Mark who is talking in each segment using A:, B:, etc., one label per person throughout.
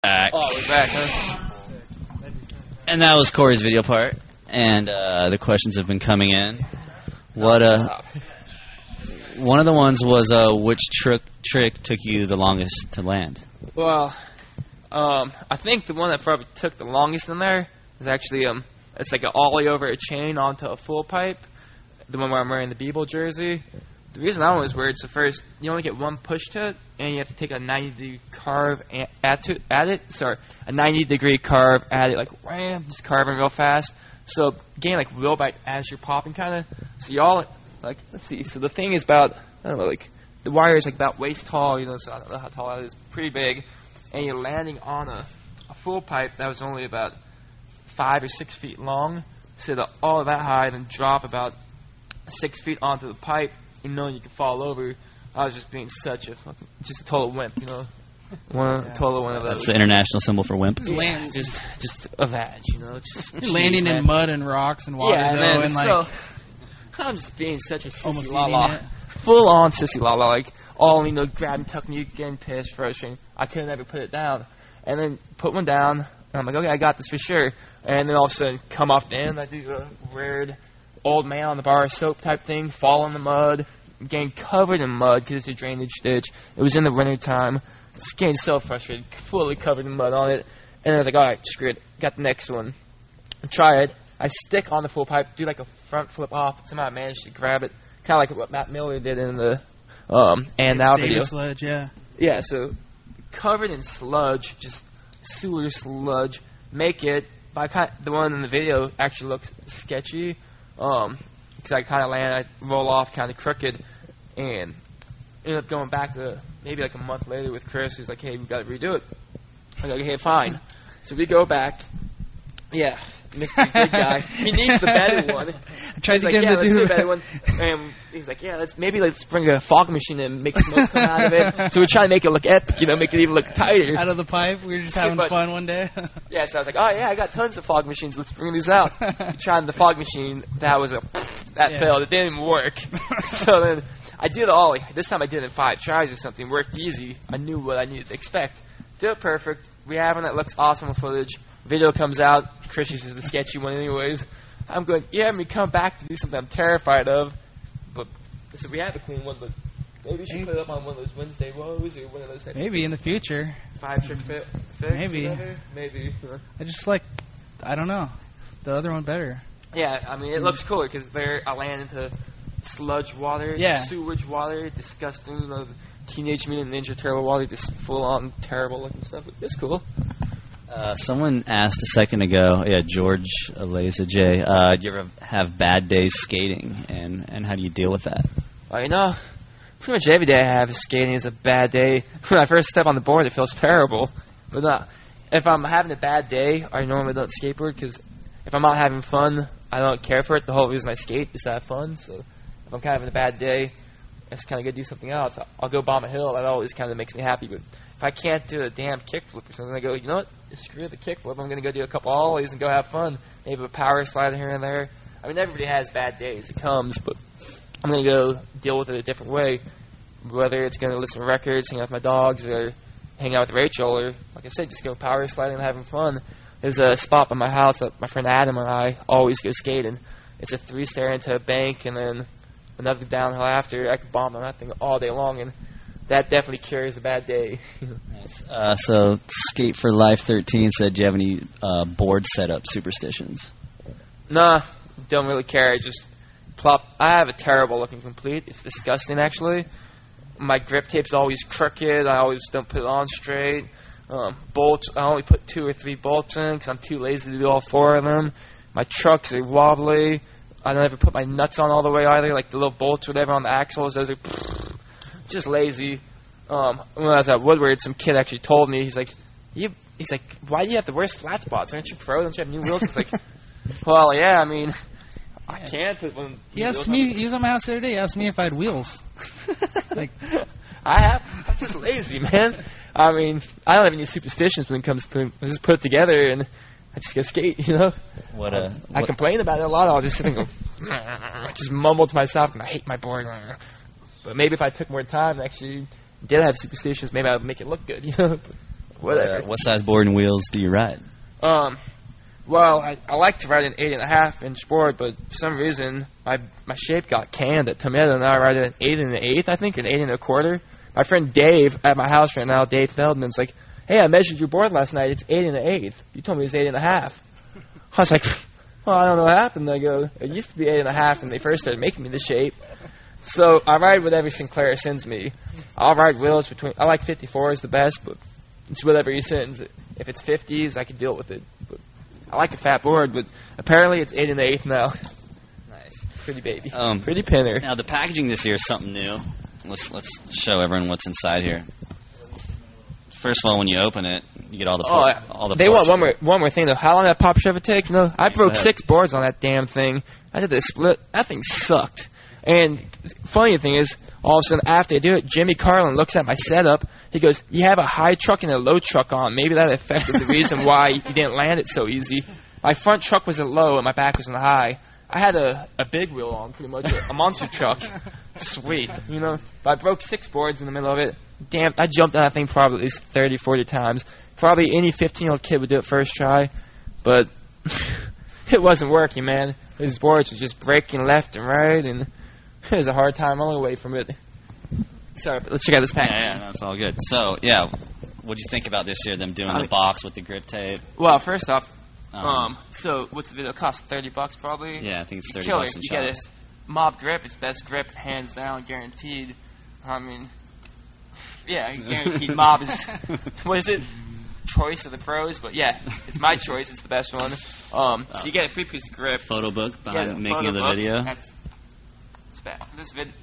A: Oh, we're back, huh? And that was Corey's video part, and the questions have been coming in. One of the ones was, which trick took you the longest to land?
B: Well, I think the one that probably took the longest in there is actually, it's like an ollie over a chain onto a full pipe, the one where I'm wearing the Beeble jersey. The reason that one was weird, so first, you only get one push to it, and you have to take a 90-degree carve at it. Sorry, a 90-degree carve at it, like, wham, just carving real fast. So, gain, like, wheel bite as you're popping, kind of. So, y'all, like, let's see. So, the thing is about, I don't know, like, the wire is, like, about waist tall, you know, so I don't know how tall it is. Pretty big. And you're landing on a full pipe that was only about 5 or 6 feet long. So, all of that high, then drop about 6 feet onto the pipe. You know you can fall over. I was just being such a fucking, just a total wimp, you know. Total one of those.
A: That's the international symbol for wimp.
B: Yeah, just a vag, you know. Just
C: landing in mud and rocks and water,
B: yeah,
C: and like,
B: so I'm just being such a sissy la-la. Full on sissy la-la, like all, you know, grabbing, tucking you, getting pissed, frustrating. I couldn't ever put it down. And then put one down, and I'm like, okay, I got this for sure. And then all of a sudden, come off the end, I do a weird old man on the bar of soap type thing, fall in the mud, getting covered in mud because it's a drainage ditch. It was in the winter time. Just getting so frustrated, fully covered in mud on it. And I was like, alright, screw it. Got the next one. Try it. I stick on the full pipe, do like a front flip off. Somehow I managed to grab it. Kind of like what Matt Miller did in the And Now video.
C: Sludge, yeah.
B: Yeah, so covered in sludge, just sewer sludge. Make it. But the one in the video actually looks sketchy. Because I kind of land, I roll off kind of crooked, and ended up going back maybe like a month later with Chris, who's like, hey, we got to redo it. I'm like, okay, fine. So we go back. Yeah, Mr. Good Guy. He needs the better one.
C: I tried to get him to do
B: the better one. And he's like, yeah, let's bring a fog machine and make smoke come out of it. So we're trying to make it look epic, you know, make it even look tighter.
C: Out of the pipe? We were just having fun one day.
B: Yeah, so I was like, oh, yeah, I got tons of fog machines. Let's bring these out. We tried the fog machine. That failed. It didn't even work. So then I did the ollie. This time I did it in 5 tries or something. Worked easy. I knew what I needed to expect. Did it perfect. We have one that looks awesome on footage. Video comes out. Chris uses the sketchy one anyways. I'm going, yeah, we come back to do something I'm terrified of. But so we have a clean one, but maybe we should put it up on one of those Wednesday woes or one of those.
C: Maybe in the future.
B: 5-trick fix.
C: Maybe.
B: Maybe.
C: I just like, I don't know, the other one better.
B: Yeah, I mean, it looks cooler because I land into sludge water, sewage water, disgusting, you know, Teenage Mutant Ninja Turtle water, just full-on terrible looking stuff. It's cool.
A: Someone asked a second ago, George Aleza J, do you ever have bad days skating, and how do you deal with that?
B: Well, you know, pretty much every day I have skating is a bad day. When I first step on the board, it feels terrible. But if I'm having a bad day, I normally don't skateboard because if I'm not having fun, I don't care for it. The whole reason I skate is to have fun. So if I'm kind of having a bad day, it's kind of going to do something else. I'll go bomb a hill. That always kind of makes me happy. But if I can't do a damn kickflip or something, I go, you know what? Screw the kickflip. I'm going to go do a couple ollies and go have fun. Maybe a power slide here and there. I mean, everybody has bad days. It comes, but I'm going to go deal with it a different way. Whether it's going to listen to records, hang out with my dogs, or hang out with Rachel, or, like I said, just go power sliding and having fun. There's a spot by my house that my friend Adam and I always go skating. It's a 3-stair into a bank, and then another downhill after. I could bomb on that thing all day long, and that definitely cures a bad day.
A: Nice. So Skate for Life 13 said, do you have any board setup superstitions?
B: Nah, don't really care. I just plop. I have a terrible looking complete. It's disgusting, actually. My grip tape's always crooked. I always don't put it on straight. Bolts, I only put 2 or 3 bolts in because I'm too lazy to do all 4 of them. My trucks are wobbly. I don't ever put my nuts on all the way either, like the little bolts, whatever, on the axles. Those are just lazy. When I was at Woodward, some kid actually told me, he's like, why do you have the worst flat spots? Aren't you pro? Don't you have new wheels? It's like, well, yeah, I mean, I can't put one.
C: He asked me, he was at my house the other day, he asked me if I had wheels.
B: Like, I'm just lazy, man. I mean, I don't have any superstitions when it comes to I just put it together and I just go skate, you know? I complain about it a lot. I'll just sit and go, just mumble to myself, and I hate my board. But maybe if I took more time and actually did have superstitions, maybe I would make it look good, you know? Whatever.
A: What size board and wheels do you ride?
B: Well, I like to ride an 8.5-inch board, but for some reason my shape got canned at Tomato, and I ride an 8 1/8, I think, an 8 1/4. My friend Dave at my house right now, Dave Feldman's like, "Hey, I measured your board last night. It's 8 1/8. You told me it was 8.5." I was like, "Well, I don't know what happened." I go, "It used to be 8.5 when they first started making me the shape." So I ride whatever Sinclair sends me. I'll ride wheels between. I like 54s the best, but it's whatever he sends. If it's 50s, I can deal with it. But I like a fat board, but apparently it's 8 1/8 now.
A: Nice.
B: Pretty baby.
A: Um,
B: Pretty pinner.
A: Now the packaging this year is something new. Let's show everyone what's inside here. First of all, when you open it, you get all the.
B: They want one more thing though. How long did that pop shove take? You know, I broke 6 boards on that damn thing. I did the split. That thing sucked. And funny thing is, all of a sudden after I do it, Jimmy Carlin looks at my setup. He goes, "You have a high truck and a low truck on. Maybe that affected the reason why you didn't land it so easy." My front truck was at low and my back was in the high. I had a big wheel on, pretty much a monster truck. Sweet, you know. But I broke 6 boards in the middle of it. Damn, I jumped on that thing probably at least 30, 40 times. Probably any 15-year-old kid would do it first try, but it wasn't working, man. These boards were just breaking left and right, and it was a hard time all the way from it. Sorry, but let's check out this pack.
A: Yeah, that's all good. So, yeah, what'd you think about this year, them doing the box with the grip tape?
B: Well, first off, so what's the video cost? $30 probably?
A: Yeah, I think it's $30
B: Killer.
A: in
B: You get
A: shops.
B: a mob grip. It's best grip, hands down, guaranteed. I mean, yeah, guaranteed mob is, what is it? Choice of the pros, but yeah, it's my choice. It's the best one. So you get a free piece of grip.
A: Photo book behind
B: Yeah,
A: the making
B: photo
A: of the
B: book.
A: video.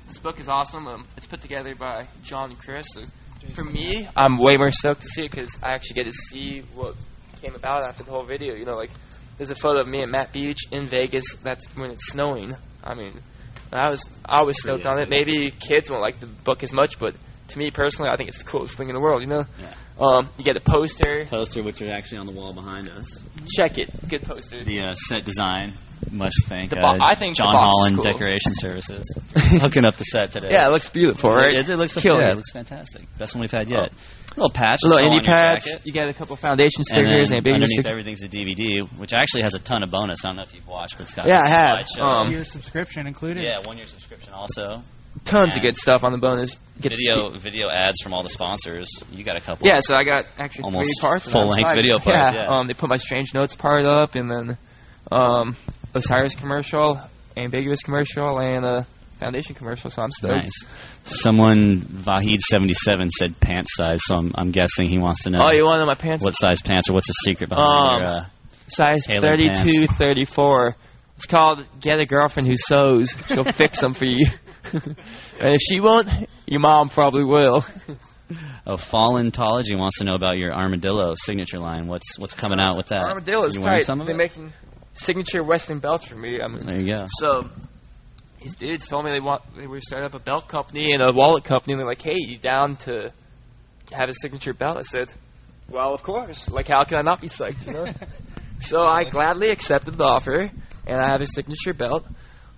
B: This book is awesome. It's put together by John and Chris. So for me, I'm way more stoked to see it because I actually get to see what came about after the whole video. You know, like there's a photo of me at Matt Beach in Vegas. That's when it's snowing. I mean, I was stoked on it. Maybe kids won't like the book as much, but to me personally, I think it's the coolest thing in the world. You know.
A: Yeah.
B: You get a poster.
A: Which is actually on the wall behind us.
B: Check it. Good poster.
A: The set design. Much thank
B: I think
A: John
B: the box
A: Holland
B: is cool.
A: Decoration Services hooking up the set today.
B: Yeah, it looks beautiful, right?
A: It looks
B: Killer.
A: it looks fantastic. Best one we've had yet. Little patch.
B: Little
A: just
B: indie
A: on your
B: patch.
A: jacket.
B: You get a couple foundation
A: And
B: stickers
A: then
B: and a big
A: underneath
B: sticker.
A: everything's a DVD, which actually has a ton of bonus. I don't know if you've watched, but it's got
B: Yeah,
A: a
B: I have.
A: slideshow.
C: Your subscription included?
A: Yeah, 1-year subscription also.
B: Tons of
A: And
B: good stuff on the bonus. Get
A: Video ads from all the sponsors. You got a couple.
B: Yeah, so I got actually
A: Almost
B: 3 parts. of
A: full-length
B: that.
A: video parts, yeah.
B: They put my Strange Notes part up, and then Osiris commercial, Ambiguous commercial, and a Foundation commercial. So I'm stoked.
A: Nice. Someone, Vahid77, said pants size, so I'm guessing he wants to know.
B: Oh, you want to know my pants?
A: What size pants, or what's the secret behind your
B: Size
A: tailored
B: 32, 34. It's called Get a Girlfriend Who Sews. She'll fix them for you. And if she won't, your mom probably will.
A: Fallentology wants to know about your Armadillo signature line. What's coming out with that?
B: Armadillo's
A: you wearing
B: tight.
A: some of
B: They're
A: it?
B: making signature Western belts for me. I mean,
A: There you go.
B: so these dudes told me they were starting up a belt company and a wallet company, and they're like, "Hey, you down to have a signature belt?" I said, "Well, of course. Like, how can I not be psyched, you know?" So I gladly accepted the offer, and I have a signature belt.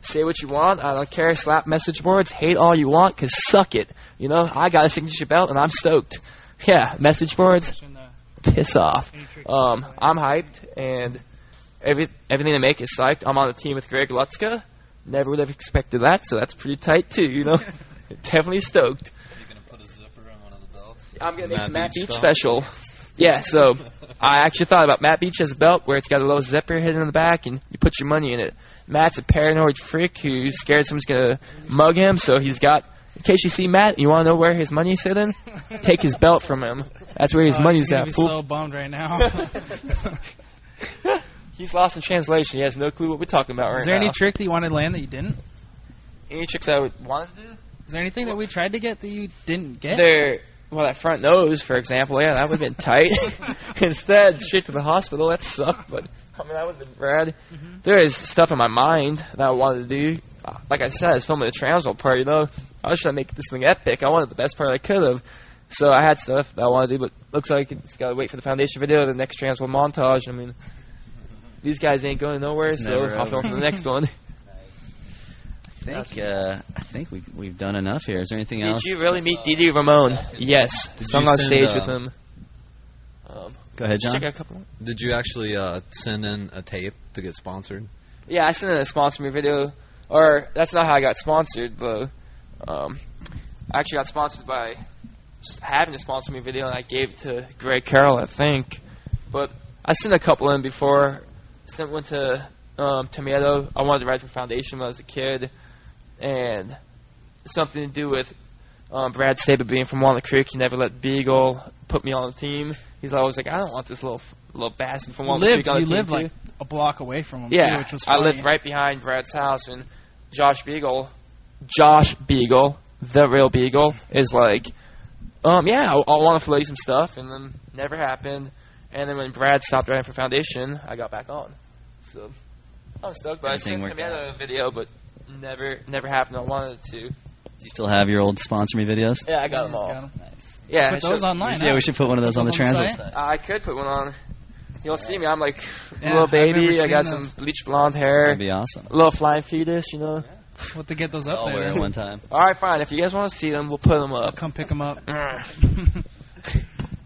B: Say what you want. I don't care. Slap message boards. Hate all you want, because suck it. You know, I got a signature belt, and I'm stoked. Yeah, message boards. Piss off. I'm hyped, and everything they make is psyched. I'm on the team with Greg Lutzka. Never would have expected that, so that's pretty tight, too, you know. Definitely stoked.
D: Are you going to put a zipper on one of the belts?
B: I'm going to make the Matt Beach
D: style?
B: special. Yeah, so I actually thought about Matt Beach as a belt where it's got a little zipper hidden in the back, and you put your money in it. Matt's a paranoid freak who's scared someone's going to mug him, so he's got, in case you see Matt, you want to know where his money's hidden? Take his belt from him. That's where his money's at.
C: He's
B: Fool.
C: so bummed right now.
B: He's lost in translation. He has no clue what we're talking about right now.
C: Is there any trick that you wanted to land that you didn't?
B: Any tricks I would want to do?
C: Is there anything that we tried to get that you didn't get?
B: Well, that front nose, for example, yeah, that would have been tight. Instead, straight to the hospital. That sucked, but I mean, that would have been rad.
C: Mm-hmm.
B: There is stuff in my mind that I wanted to do. Like I said, I was filming the TransWorld part, you know. I was trying to make this thing epic. I wanted the best part I could have. So I had stuff that I wanted to do, but looks like it's got to wait for the foundation video, the next TransWorld montage. I mean, these guys ain't going nowhere, so I'll film for the next one.
A: I think we've done enough here. Is there anything else?
B: Did you really meet Didi Ramon? Yes.
D: Did
B: Sung
D: you
B: on
D: send,
B: stage with him.
A: Go ahead, John.
B: Check out a couple.
D: Did you actually send in a tape to get sponsored?
B: Yeah, I sent in a sponsor me video, or that's not how I got sponsored, but I actually got sponsored by just having a sponsor me video, and I gave it to Greg Carroll, I think. But I sent a couple in before. Sent one to Tomato. I wanted to write for Foundation when I was a kid, and something to do with Brad Staba being from Walnut Creek. He never let Beagle put me on the team. He's always like, I don't want this little bastard from Walnut Creek on the team.
C: You lived
B: too.
C: like a block away from him,
B: Yeah,
C: too, which was
B: I
C: funny.
B: lived right behind Brad's house, and Josh Beagle, the real Beagle, is like, yeah, I want to fill you some stuff, and then never happened. And then when Brad stopped writing for Foundation, I got back on. So I'm stoked, but I sent him a video, but never happened. I wanted it to.
A: Do you still have your old sponsor me videos?
B: Yeah, I got them all.
A: Nice.
B: Yeah,
C: Put those online.
A: Yeah, we should put one of those on the TransWorld
C: site?
A: site.
B: I could put one on. You'll see me. I'm like a
C: Yeah,
B: little
C: I've never
B: baby. I got
C: seen
B: some
C: those.
B: bleached blonde hair.
A: That'd be awesome.
B: A little flying fetus, you know.
C: We'll have to get those up
A: I'll
C: there.
A: wear it
C: then.
A: one time.
B: All right, fine. If you guys want to see them, we'll put them
C: I'll
B: up.
C: come pick them up.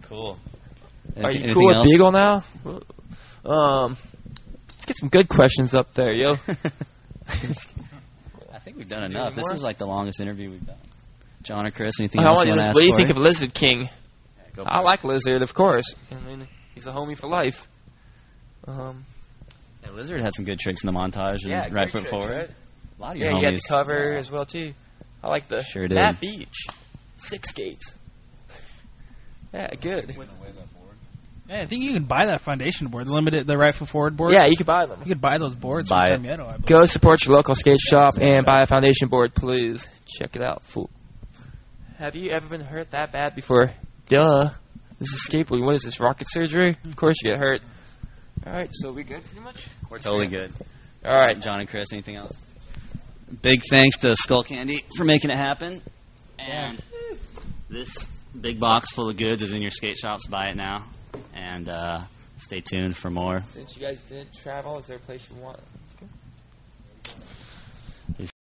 A: Cool.
B: Are you
A: Anything
B: cool with
A: else?
B: Beagle now? Let's get some good questions up there, yo.
A: I think we've done enough. This
B: more?
A: is like the longest interview we've done. John or Chris, anything
B: I
A: else
B: want
A: you
B: you
A: want
B: to,
A: to ask?
B: what do you think
A: Corey?
B: of Lizard King?
A: Go for
B: I
A: it.
B: like Lizard, of course. I mean, he's a homie for life.
A: Yeah, Lizard had some good tricks in the montage and
B: Yeah,
A: right
B: great
A: foot
B: tricks,
A: forward.
B: right?
A: A lot of your
B: Yeah, you got the
A: homies.
B: cover as well too. I like the
A: Sure did.
B: That Beach 6 skates. Yeah, good.
C: Yeah, I think you can buy that Foundation board, the right foot forward board.
B: Yeah, you can buy them.
C: You could buy those boards
A: Buy
C: from
A: it.
C: Tomato, I believe.
B: Go support your local skate shop and buy a Foundation board, please. Check it out, fool. Have you ever been hurt that bad before? Duh. This is skateboarding. What is this, rocket surgery? Of course you get hurt. All right, so we good pretty much?
A: We're totally good.
B: All right.
A: John and Chris, anything else? Big thanks to Skull Candy for making it happen. And this big box full of goods is in your skate shops. Buy it now. And stay tuned for more.
B: Since you guys didn't travel, is there a place you want